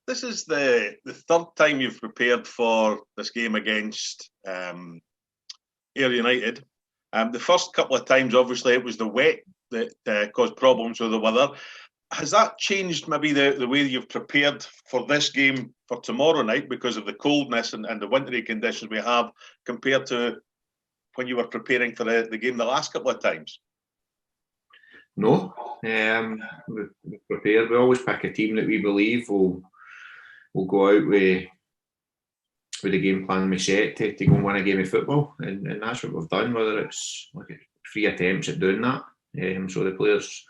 This is the third time you've prepared for this game against Ayr United. The first couple of times, obviously, it was the wet that caused problems with the weather. Has that changed maybe the way you've prepared for this game for tomorrow night because of the coldness and the wintry conditions we have compared to when you were preparing for the game the last couple of times? No. We prepared. We always pick a team that we believe will go out with the game plan we set to go and win a game of football, and that's what we've done. Whether it's like 3 attempts at doing that, so the players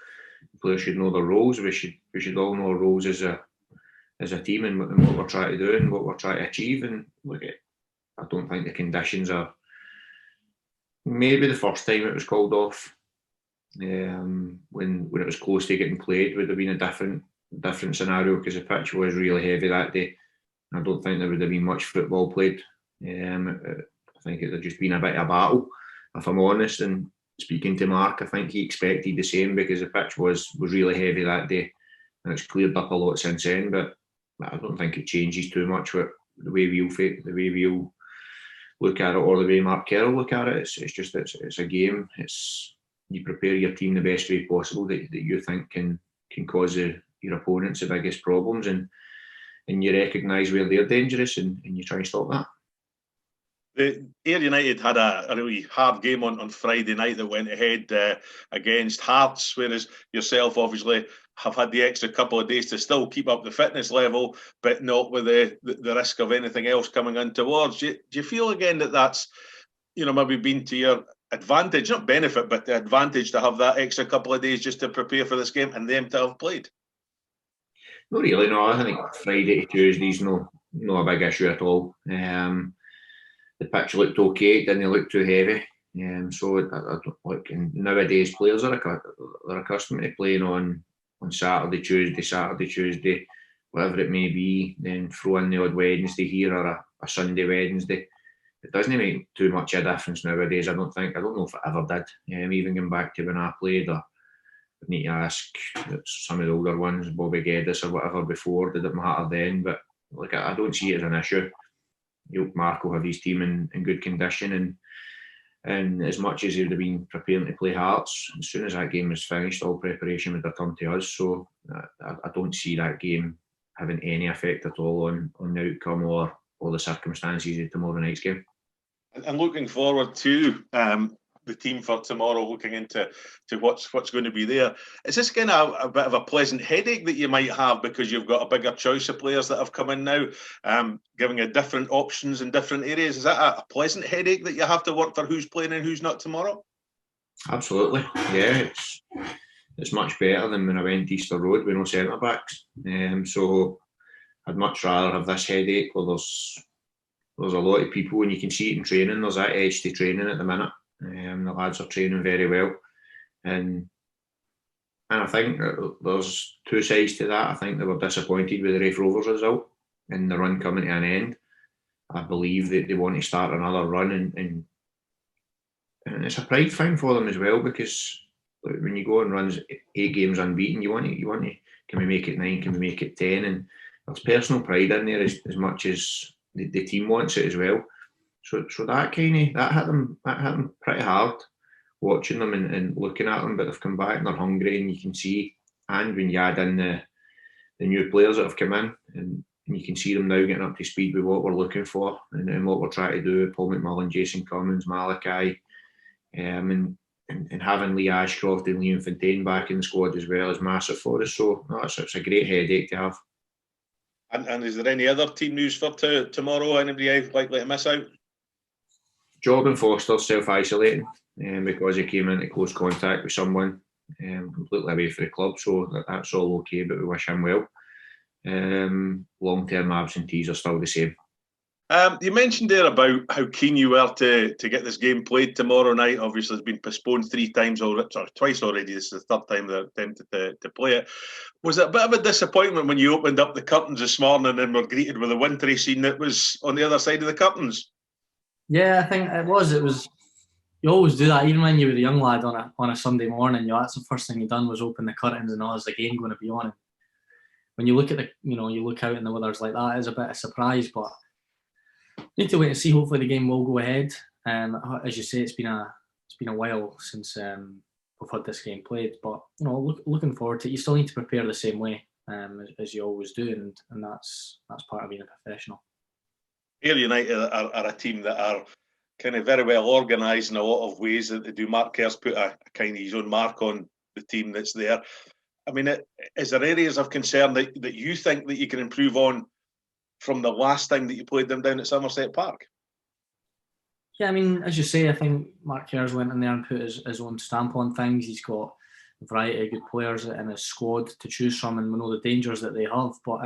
should know their roles. We should all know our roles as a team and what we're trying to do and what we're trying to achieve. And I don't think the conditions are. Maybe the first time it was called off, when it was close to getting played, would have been a different scenario because the pitch was really heavy that day. I don't think there would have been much football played. I think it would have just been a bit of a battle, if I'm honest. And speaking to Mark, I think he expected the same because the pitch was really heavy that day, and it's cleared up a lot since then. But I don't think it changes too much with the way we'll look at it or the way Mark Kerr will look at it. It's a game. You prepare your team the best way possible that you think can cause your opponents the biggest problems, and you recognise where they're dangerous and you try and stop that. The Ayr United had a really hard game on Friday night that went ahead against Hearts, whereas yourself obviously have had the extra couple of days to still keep up the fitness level, but not with the risk of anything else coming in towards. Do you feel again that's maybe been to your advantage, not benefit, but the advantage to have that extra couple of days just to prepare for this game and them to have played? Not really, no. I think Friday to Tuesday's no a big issue at all. The pitch looked okay, it didn't look too heavy. So I don't look. And nowadays players are accustomed to playing on Saturday, Tuesday, whatever it may be. Then throw in the odd Wednesday here or a Sunday, Wednesday. It doesn't make too much of a difference nowadays. I don't know if it ever did. Even going back to when I played, I need to ask some of the older ones, Bobby Geddes or whatever before, did it matter then? But I don't see it as an issue. Mark will have his team in good condition, and as much as he would have been preparing to play Hearts, as soon as that game was finished, all preparation would have turned to us. So I don't see that game having any effect at all on the outcome or the circumstances of tomorrow night's game. And looking forward to the team for tomorrow, looking into what's going to be there. Is this kind of a bit of a pleasant headache that you might have because you've got a bigger choice of players that have come in now, giving you different options in different areas? Is that a pleasant headache that you have to work for who's playing and who's not tomorrow? Absolutely, yeah. It's much better than when I went Easter Road with no centre backs. So I'd much rather have this headache where there's a lot of people, and you can see it in training. There's that edge to training at the minute. The lads are training very well, and I think there's two sides to that. I think they were disappointed with the Raith Rovers result and the run coming to an end. I believe that they want to start another run, and it's a pride thing for them as well, because when you go and run 8 games unbeaten, you want to can we make it 9? Can we make it 10? And there's personal pride in there as much as the team wants it as well. So that hit them pretty hard, watching them and looking at them. But they've come back and they're hungry, and you can see. And when you add in the new players that have come in, and you can see them now getting up to speed with what we're looking for and what we're trying to do. Paul McMullen, Jason Cummins, Malachi, and having Lee Ashcroft and Liam Fontaine back in the squad as well is massive for us. So it's a great headache to have. And is there any other team news for tomorrow? Anybody likely to miss out? Jordan Foster's self-isolating because he came into close contact with someone completely away from the club. So that's all okay, but we wish him well. Long-term absentees are still the same. You mentioned there about how keen you were to get this game played tomorrow night. Obviously, it's been postponed 3 times already, twice already. This is the 3rd time they're attempted to play it. Was it a bit of a disappointment when you opened up the curtains this morning and were greeted with a wintry scene that was on the other side of the curtains? Yeah, I think it was. You always do that, even when you were a young lad on a Sunday morning. That's the first thing you done was open the curtains and there's a game going to be on. when you look at you look out and the weather's like that, it's a bit of a surprise. But need to wait and see. Hopefully the game will go ahead. As you say, it's been a while since we've had this game played. But looking forward to it. You still need to prepare the same way as you always do, and that's part of being a professional. Ayr United are a team that are kind of very well organised in a lot of ways that they do. Mark Kerr's put a kind of his own mark on the team that's there. I mean, is there areas of concern that you think that you can improve on from the last time that you played them down at Somerset Park? Yeah, I mean, as you say, I think Mark Kerr's went in there and put his own stamp on things. He's got a variety of good players in his squad to choose from, and we know the dangers that they have. But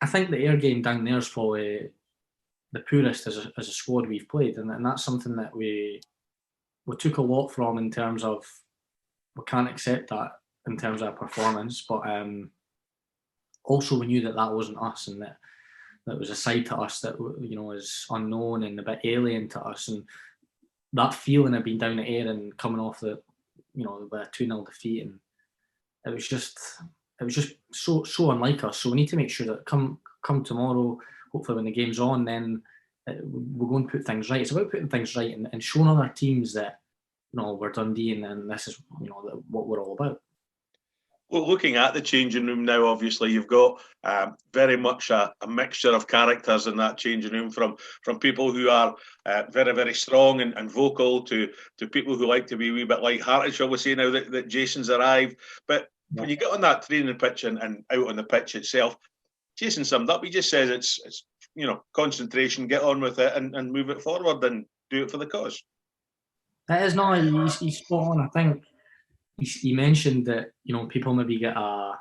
I think the Ayr game down there is probably the poorest as a squad we've played, and that's something that we took a lot from in terms of we can't accept that in terms of our performance, but also we knew that wasn't us, and that was a side to us that is unknown and a bit alien to us, and that feeling of being down at Ayr and coming off the with a 2-0 defeat, and it was just so unlike us. So we need to make sure that come tomorrow, hopefully when the game's on, then we're going to put things right. It's about putting things right and showing other teams that we're Dundee and this is what we're all about. Well, looking at the changing room now, obviously you've got very much a mixture of characters in that changing room, from people who are very, very strong and vocal to people who like to be a wee bit light-hearted, shall we say, now that Jason's arrived. But when you get on that training pitch and out on the pitch itself, Jason summed up. He just says it's concentration, get on with it and move it forward and do it for the cause. That is not. He's spot on. I think he mentioned that people maybe get a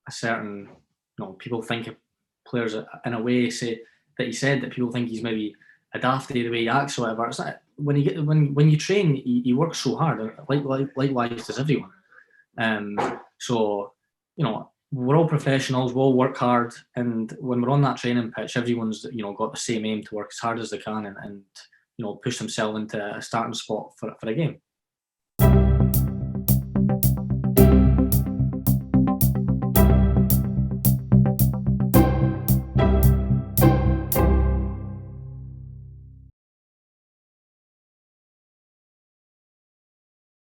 certain people think of players in a way say that he said that people think he's maybe a dafty the way he acts or whatever. It's not, when you train, he works so hard. Likewise does everyone. So we're all professionals. We all work hard, and when we're on that training pitch, everyone's got the same aim to work as hard as they can and push themselves into a starting spot for a game.